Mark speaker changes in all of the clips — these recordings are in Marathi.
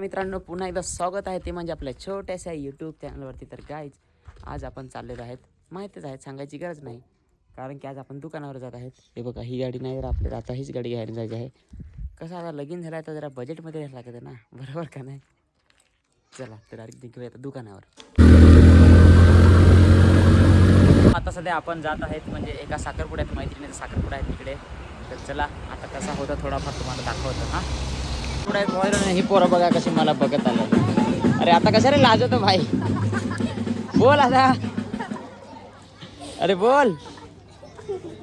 Speaker 1: मित्रांनो, पुन्हा एकदा स्वागत आहे ते म्हणजे आपल्या छोट्याशा यूट्यूब चॅनलवरती. तर गाईज आज आपण चाललेलो आहेत, माहितीच आहे, सांगायची गरज नाही, कारण की आज आपण दुकानावर जात आहेत. हे बघा, ही गाडी नाही तर आपल्याला आता हीच गाडी घ्यायला जायची आहे. कसं आता लगीन झालं तर जरा बजेटमध्ये राहायला लागतं ना, बरोबर का नाही? चला तर डायरेक्ट घेऊया आता दुकानावर. आता सध्या आपण जात आहेत म्हणजे एका साखरपुड्यात, मैत्रिणीचा साखरपुडा आहे तिकडे. तर चला आता कसा होता थोडाफार तुम्हाला दाखवतो. हां, पुढे पोरं ही पोरं बघा कशी मला बघत आलं. अरे आता कशा रे लाजवतो भाई, बोल आता. अरे बोल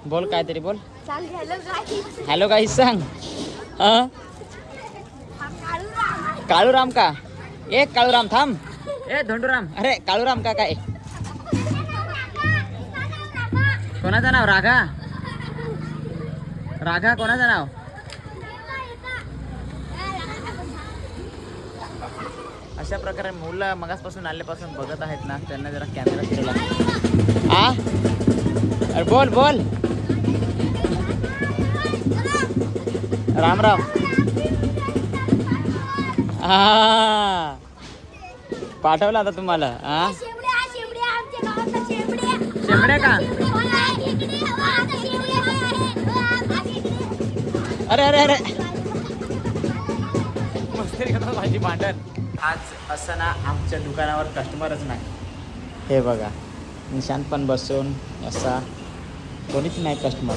Speaker 1: बोल काहीतरी बोल. हॅलो गाईस सांग. हां, काळूराम का? एक काळूराम थांब. ए धोंडूराम, अरे काळूराम का काय? कोणाचं नाव? राघा. राघा कोणाचं नाव? अशा प्रकारे मुलं मगासपासून आल्यापासून बघत आहेत ना, त्यांना जरा कॅमेरा फिरवला. आ अरे बोल बोल. राम राम. हा पाठवला आता तुम्हाला. हा शेंबड्या का? अरे अरे अरे मस्ती करतात माझी भांडण. आज असं ना आमच्या दुकानावर कस्टमरच नाही. हे बघा, निशांत पण बसून असा कोणीच नाही कस्टमर.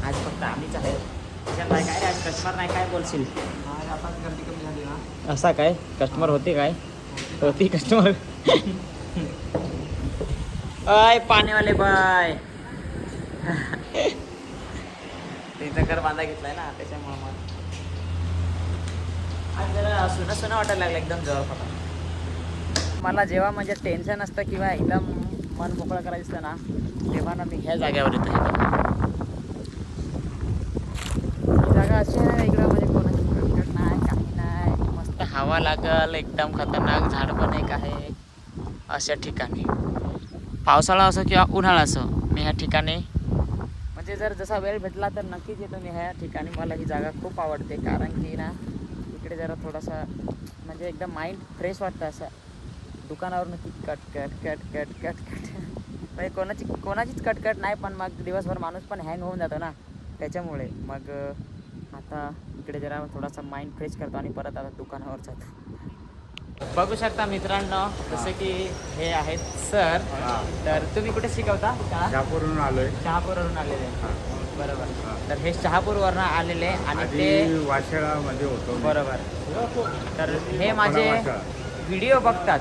Speaker 1: आज फक्त आम्हीच आहे. निशांत भाई काय रे, आज कस्टमर नाही, काय बोलशील?
Speaker 2: आता गर्दी कमी झाली ना.
Speaker 1: असा काय कस्टमर होते काय? होती कस्टमर. अय पाणीवाले बाय. तिथं घर बांधा घेतलाय ना, त्याच्यामुळे मग आज जरा सुना सुना वाटायला लागलं एकदम जवळ फटा. मला जेव्हा म्हणजे टेन्शन असतं किंवा एकदम मन मोकळं करायचं असतं ना, तेव्हा ना मी ह्या जागेवर येतो. ही जागा अशी आहे इकडं म्हणजे कोणाची कटकट नाही, काही नाही, मस्त हवा लागल, एकदम खतरनाक झाड पण एक आहे. अशा ठिकाणी पावसाळा असो किंवा उन्हाळा असो, मी ह्या ठिकाणी म्हणजे जर जसा वेळ भेटला तर नक्कीच येतो मी ह्या ठिकाणी. मला ही जागा खूप आवडते, कारण की ना इकडे जरा थोडासा म्हणजे एकदम माइंड फ्रेश वाटतं. असं दुकानावर नक्की cut cut cut cut cut cut म्हणजे कोणाचीच कटकट नाही, पण मग दिवसभर माणूस पण हँग होऊन जातो ना, त्याच्यामुळे मग आता इकडे जरा थोडासा माइंड फ्रेश करतो आणि परत आता दुकानावर जातो. बघू शकता मित्रांनो, जसं की हे आहेत सर. तर तुम्ही कुठे शिकवता?
Speaker 2: शहापूरहून आलोय.
Speaker 1: शहापूरवरून आलेले. बरोबर. तर हे शहापूरवरून आलेले आणि ते
Speaker 2: वाशेळामध्ये होतो.
Speaker 1: बरोबर. तर हे माझे व्हिडिओ बघतात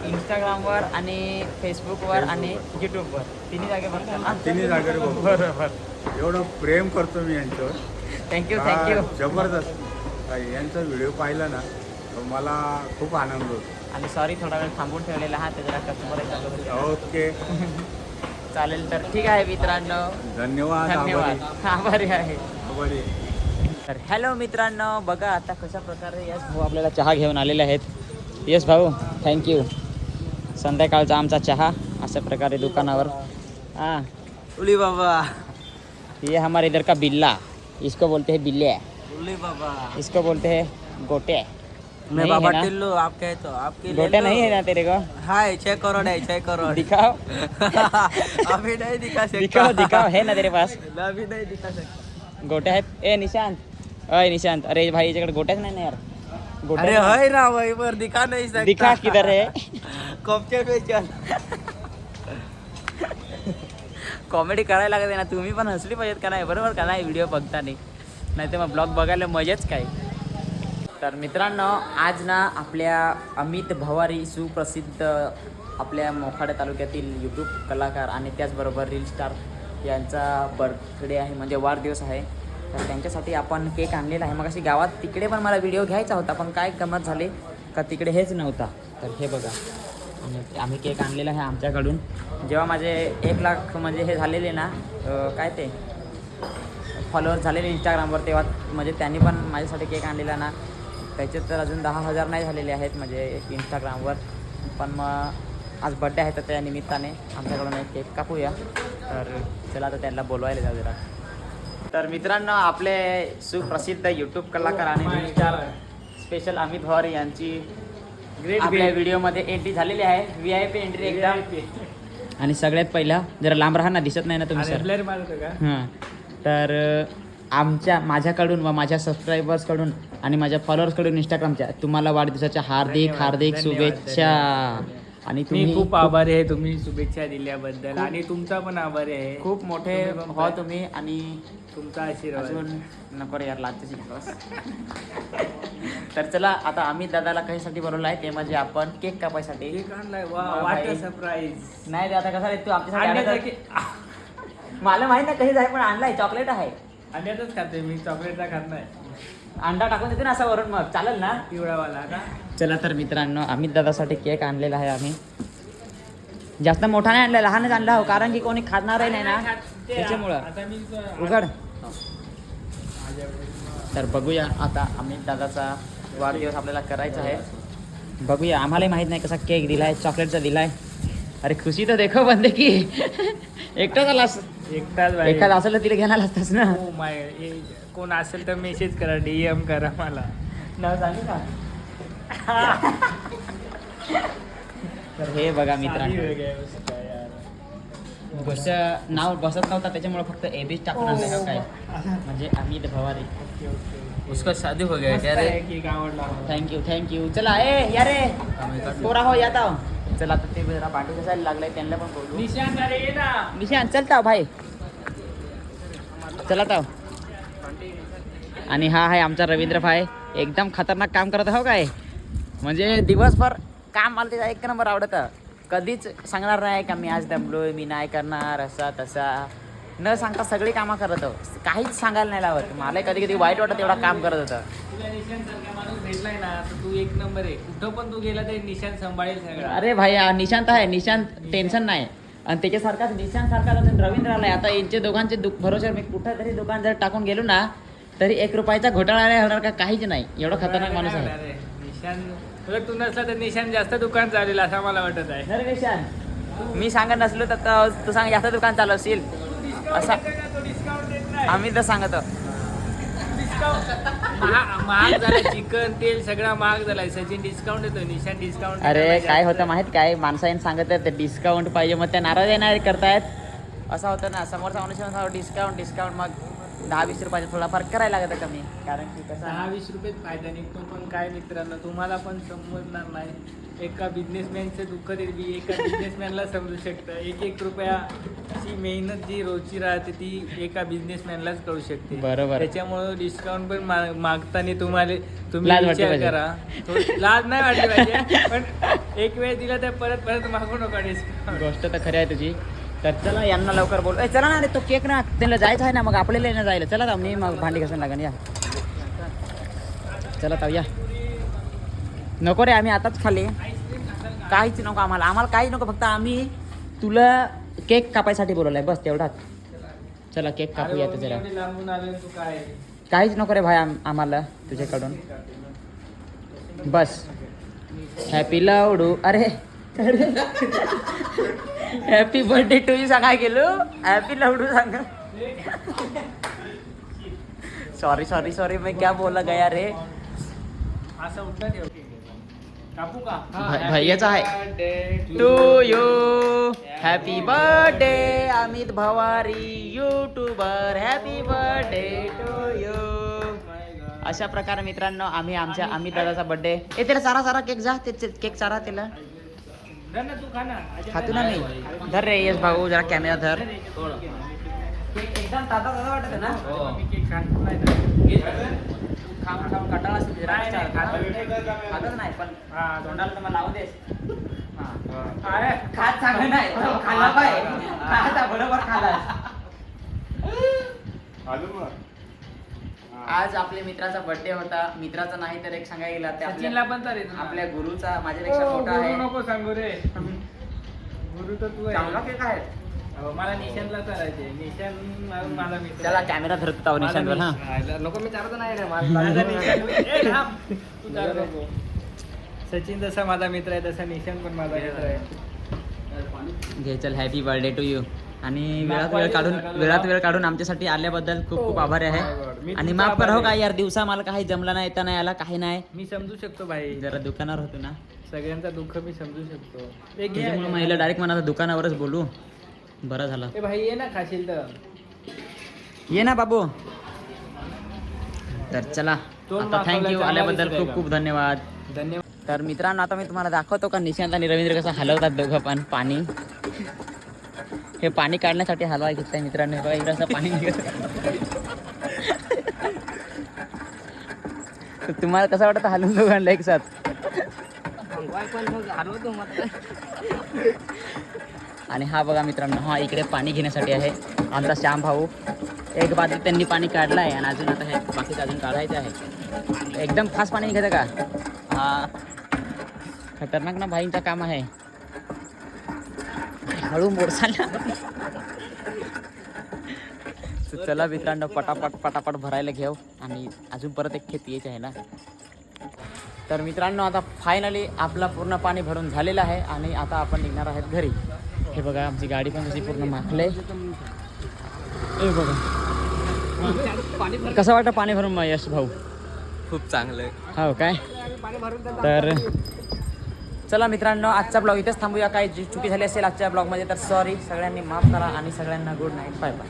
Speaker 1: इंस्टाग्रामवर आणि फेसबुकवर आणि यूट्यूबवर, तिन्ही जागे बघतात.
Speaker 2: तिन्ही जागेवर
Speaker 1: बरोबर.
Speaker 2: एवढं प्रेम करतो मी यांच्यावर.
Speaker 1: Thank you thank you.
Speaker 2: जबरदस्त. यांचा व्हिडिओ पाहिला ना तर मला खूप आनंद होतो.
Speaker 1: आणि सॉरी थोडा वेळ थांबून ठेवलेला हा, ते जरा कस्टमर.
Speaker 2: ओके
Speaker 1: चालेल. तर ठीक आहे मित्रांनो,
Speaker 2: धन्यवाद.
Speaker 1: धन्यवाद. आभारी आहे.
Speaker 2: आभारी.
Speaker 1: तर हॅलो मित्रांनो, बघा आता कशा प्रकारे यश भाऊ आपल्याला चहा घेऊन आलेले आहेत. यश भाऊ थँक्यू. संध्याकाळचा आमचा चहा अशा प्रकारे दुकानावर. हाँ
Speaker 2: उली बाबा,
Speaker 1: ये हमारे इधर का बिल्ला, इसको बोलते हैं बिल्ले.
Speaker 2: उली बाबा,
Speaker 1: इसको बोलते हैं गोटे.
Speaker 2: मैं
Speaker 1: नहीं
Speaker 2: बाबा
Speaker 1: है ना?
Speaker 2: टिल्लू, आप कहे तो आपके
Speaker 1: गोटे नहीं है ना तेरे को?
Speaker 2: हाय 6 करोड़ है, 6 करोड़.
Speaker 1: दिखाओ.
Speaker 2: अभी नहीं दिखा सकता.
Speaker 1: दिखाओ दिखाओ, है ना तेरे पास?
Speaker 2: अभी नहीं दिखा सकता.
Speaker 1: गोटे आहेत. ए निशांत, अय निशांत, अरे भाई याच्याकडे गोट्याच नाही ना यार. गोट्या
Speaker 2: अरे
Speaker 1: नाही.
Speaker 2: है ना, वही पर दिखा नहीं सकता.
Speaker 1: दिखा किधर है?
Speaker 2: कपचे पे चल.
Speaker 1: कॉमेडी करायला लागते ना, तुम्ही पण हसली पाहिजेत का नाही, बरोबर का नाही व्हिडिओ बघताना, नाही तर मग ब्लॉग बघायला मजाच काय. तर मित्रांनो, आज ना आपल्या अमित भवारी, सुप्रसिद्ध आपल्या मोखाडा तालुक्यातील यूट्यूब कलाकार आणि त्याचबरोबर रील स्टार यांचा बर्थडे आहे, म्हणजे वाढदिवस आहे. तर त्यांच्यासाठी आपण केक आणलेला आहे. मग अशी गावात तिकडे पण मला व्हिडिओ घ्यायचा होता, पण काय गमत झाली का तिकडे हेच नव्हता. तर हे बघा, आम्ही केक आणलेला आहे आमच्याकडून. जेव्हा माझे 1 लाख म्हणजे हे झालेले ना, काय ते फॉलोअर्स झालेले इंस्टाग्रामवर, तेव्हा म्हणजे त्यांनी पण माझ्यासाठी केक आणलेला ना. त्याचे तर अजून 10,000 नाही झालेले आहेत म्हणजे इंस्टाग्रामवर. पण मग आज बड्डे आहे तर त्या निमित्ताने आमच्याकडून एक केक कापूया. तर चला आता त्यांना बोलवायला जाऊ जरा. तर मित्रांनो, आपले सुप्रसिद्ध यूट्यूब कलाकार आणि रील स्टार स्पेशल अमित भवारी यांची आपल्या व्हिडिओमध्ये एंट्री झालेली आहे. VIP एंट्री एकदम. आणि सगळ्यात पहिला जरा लांब राहा ना, दिसत नाही ना तुम्ही सर. हां तर माझ्याकडून व माझ्या सबस्क्रायबर्सकडून आणि माझ्या फॉलोअर्सकडून इंस्टाग्रामच्या तुम्हाला वाढदिवसाच्या हार्दिक हार्दिक शुभेच्छा. आणि
Speaker 3: मी
Speaker 1: तुम्ही
Speaker 3: खूप आभारी आहे तुम्ही शुभेच्छा दिल्याबद्दल आणि तुमचा पण आभारी आहे.
Speaker 1: खूप मोठे हो तुम्ही. आणि
Speaker 3: तुमचा आशीर्वाद.
Speaker 1: अजून नको रे यार, लाजते शिकतोस. तर चला आता अमित दादाला कशासाठी बोलवलं आहे ते म्हणजे आपण केक कापायसाठी.
Speaker 3: केक आणलाय. वा
Speaker 1: हा,
Speaker 3: वाट
Speaker 1: भाई.
Speaker 3: सरप्राईज.
Speaker 1: नाही रे आता कसं आहे, तू आमच्यासाठी
Speaker 3: आणण्याचा
Speaker 1: आणलं तर- मला माहित नाही कधी आहे पण आणलाय. चॉकलेट आहे.
Speaker 3: अंड्यातच खाते मी, चॉकलेटचा खात नाही.
Speaker 1: अंडा टाकून देते ना असं वरून, मग चालेल ना.
Speaker 3: पिवळावाला का?
Speaker 1: चला तर मित्रांनो, अमित दादासाठी केक आणलेला आहे आम्ही. जास्त मोठा नाही आणला, लहानच आणला हो, कारण की कोणी खाणारही नाही ना त्याच्यामुळं.
Speaker 3: आता मी
Speaker 1: उघड. तर बघूया आता अमित दादाचा वाढदिवस आपल्याला करायचा आहे. बघूया. आम्हालाही माहित नाही कसा केक दिलाय, चॉकलेटचा दिलाय. अरे खुशी तर देखो बंदे की. एकटाच आलास.
Speaker 3: एकटाच बाई.
Speaker 1: एखादा असेल तर तिला घेणार असतास ना.
Speaker 3: हो माय. कोण असेल तर मेसेज करा, DM करा मला.
Speaker 1: नाव सांगू का? तर हे बघा मित्रांनो, गोष्ट नाव बसत नव्हता त्याच्यामुळे फक्त एबीच टाकून आणलं हो काय. म्हणजे अमित भवारी. उसका शादी हो गया क्या रे?
Speaker 3: केक आवडला.
Speaker 1: थँक्यू. चला या रे पोरा हो यात आहो. चला तर ते जरा पाठी कसायला लागलाय, त्यांना पण बोलू.
Speaker 3: निशांत अरे ये ना.
Speaker 1: निशांत चलता भाई. चला ताव. आणि हा आहे आमचा रवींद्र भाई. एकदम खतरनाक काम करत हो काय. म्हणजे दिवसभर काम मला त्याचा एक नंबर आवडतं. कधीच सांगणार नाही का मी आज दमलोय, मी नाही करणार असा तसा. न सांगता सगळी कामं करत. काहीच सांगायला नाही लावत. मला कधी कधी वाईट वाटत एवढा काम करत होतं.
Speaker 3: तुला निशांत सारखा माणूस भेटलाय ना तर तू एक नंबर आहे. कुठं पण तू गेला तरी निशांत सांभाळेल सगळं.
Speaker 1: अरे भाई निशांत आहे. निशांत टेन्शन नाही. आणि त्याच्यासारखाच निशांत सारखाच अजून रवींद्र आलाय. आता यांचे दोघांचे भरोश्यावर मी कुठं तरी दुकान जर टाकून गेलो ना तरी 1 रुपयाचा घोटाळा नाही होणार का, काहीच नाही. एवढा खतरनाक माणूस आहे.
Speaker 3: अरे, निशांत उलट तू नसला तर निशांत जास्त दुकान चालेल असं मला वाटत आहे.
Speaker 1: अरे निशांत, मी सांगत नसलो तर तू सांग जास्त दुकान चालवशील असा
Speaker 3: डिस्काउंट देत नाही.
Speaker 1: आम्ही तर सांगतो.
Speaker 3: महाग झालाय. चिकन तेल सगळा महाग झालाय. सचिन डिस्काउंट देतो, निशांत डिस्काउंट.
Speaker 1: अरे काय होतं माहित काय, माणसाने सांगत ते डिस्काउंट पाहिजे मग त्या नाराज येणार करतायत. असं होतं ना, समोरचा माणूस डिस्काउंट मग 10-20 रुपयाचा थोडा फरक करायला लागतं कमी. कारण की कसं
Speaker 3: 10-20 रुपयेच फायदा निघतो. पण काय मित्रांनो, तुम्हाला पण समजणार नाही. एका बिझनेसमॅनचं दुःख ते बी एका बिझनेसमॅनला समजू शकतं. 1-1 रुपयाची मेहनत जी रोजची राहते ती एका बिझनेसमॅनलाच कळू शकते.
Speaker 1: बरोबर.
Speaker 3: त्याच्यामुळं डिस्काउंट पण मागताना तुम्ही
Speaker 1: लाज वाटली
Speaker 3: विचार
Speaker 1: पाहिजे.
Speaker 3: करा. लाज नाही वाटली पाहिजे, पण एक वेळ दिला तर परत मागू नका डिस्काउंट.
Speaker 1: गोष्ट तर खरी आहे तुझी. तर चला यांना लवकर बोल. चला ना रे, तो केक ना त्यांना जायचं आहे ना, मग आपल्याला येणं जायला. चला जाऊ, मी मग भांडी घासून लागेल. या चला ताऊ या. नको रे, आम्ही आताच खाल्ले. काहीच नको आम्हाला काहीच नको. फक्त आम्ही तुला केक कापायसाठी बोलवलाय बस तेवढाच. चला केक कापूया तर जरा.
Speaker 3: एवढी लांबून आले तू काय.
Speaker 1: काहीच नको रे भाई आम्हाला तुझ्याकडून. बस हॅपी लावडू. अरे हॅपी बर्थडे टू यू सांगाय गेलो. हॅपी लावडू सांग. सॉरी मैं क्या बोला गया रे.
Speaker 3: असं उठलं ठेव. कापू का?
Speaker 1: भैयाचा आहे. To you happy birthday Amit Bhawari YouTuber. Happy birthday to you. अशा प्रकारे मित्रांनो आम्ही आमच्या अमित दादाचा बर्थडे. त्याला सारा केक जा. ते केक चारा त्याला.
Speaker 3: तू खा ना.
Speaker 1: खातो ना मी. धर रे यश भाऊ, जरा कॅमेरा धर. केक एकदम ताजा वाटत ना.
Speaker 3: मी केक खात नाही ना.
Speaker 1: खाऊन कंटाळा असेल जरा.
Speaker 3: नाही, नाही,
Speaker 1: खातच नाही पण
Speaker 3: हा,
Speaker 1: तोंडाला तर मला लावू देस.
Speaker 3: अरे,
Speaker 1: खात चांगलं नाही. खाल्ला पाहिजे. खाता बरोबर खाला. आज आपल्या मित्राचा बर्थडे होता. मित्राचा नाही तर एक सांगायला गेला ते
Speaker 3: सचिनला
Speaker 1: आपल्या
Speaker 3: पण तर येतो.
Speaker 1: आपल्या गुरुचा माझ्यापेक्षा मोठा आहे.
Speaker 3: गुरु नको सांगू रे. गुरु तर तू
Speaker 1: चांगला
Speaker 3: आहे.
Speaker 1: केक आहे.
Speaker 3: अहो, मला निशांतला करायचे. निशांत माझा मित्र.
Speaker 1: त्याला कॅमेरा धरतो ताव निशांतवर. हा
Speaker 3: लोक मी चालत नाही रे. माझा निशांत. ए, थांब. तू चालू नको. सचिन जसा माझा मित्र आहे तसा निशांत पण माझा मित्र आहे.
Speaker 1: घे चल. Happy birthday to you. आणि
Speaker 3: दाखवायचं
Speaker 1: वेळात वेळ काढून आमच्यासाठी आल्याबद्दल खूप खूप आभारी
Speaker 3: मी
Speaker 1: आहे आणि
Speaker 3: तुमचा
Speaker 1: माफ कर हो
Speaker 3: आभारी
Speaker 1: काय यार दिवसा मला काही जमला नाही येता नाही आला काही नाही
Speaker 3: मी समजू शकतो भाई,
Speaker 1: जरा दुकानावर होतो ना
Speaker 3: सगळ्यांचा दुःख मी समजू शकतो.
Speaker 1: त्याच्यामुळे महिला डायरेक्ट मला दुकानावरच बोलू. बरं झालं.
Speaker 3: ए भाई ये ना खाशील तर.
Speaker 1: ये ना बाबू. तर चला
Speaker 3: तोंड
Speaker 1: आता थँक्यू
Speaker 3: दाखवल्याचा
Speaker 1: आल्याबद्दल
Speaker 3: आवाज
Speaker 1: खूप
Speaker 3: दिसत
Speaker 1: खूप धन्यवाद.
Speaker 3: धन्यवाद.
Speaker 1: तर मित्रांनो आता मी तुम्हाला दाखवतो का निशांत आणि रवींद्र कसं हलवतात दोघं पण पाणी. हे पाणी काढण्यासाठी हलवा घेतलाय मित्रांनो. हे बघा इकडं असं पाणी निघत. तर तुम्हाला कसं वाटतं हलवून दोघांना एक साथ? आणि हा बघा मित्रांनो, हा इकडे पाणी घेण्यासाठी आहे आमचा श्याम भाऊ. एक बाजू त्यांनी पाणी काढलं आहे आणि अजून आता हे बाकीचं अजून काढायचं आहे. एकदम फास्ट पाणी निघतं का? हा खतरनाक ना भाईंचं काम आहे. हळू मोडसाला. चला मित्रांनो पटापट भरायला घेऊ आणि अजून परत एक खेप यायची आहे ना. तर मित्रांनो आता फायनली आपला पूर्ण पाणी भरून झालेलं आहे आणि आता आपण निघणार आहेत घरी. हे बघा आमची गाडी पण कशी पूर्ण माखले. हे बघा कसं वाटतं पाणी भरून मग यश भाऊ?
Speaker 4: खूप चांगलं आहे.
Speaker 1: हो काय? तर चला मित्रांनो आजचा ब्लॉग इथेच थांबूया. काही जी चुकी झाली असेल आजच्या ब्लॉगमध्ये तर सॉरी. सगळ्यांनी माफ करा आणि सगळ्यांना गुड नाईट. Bye bye.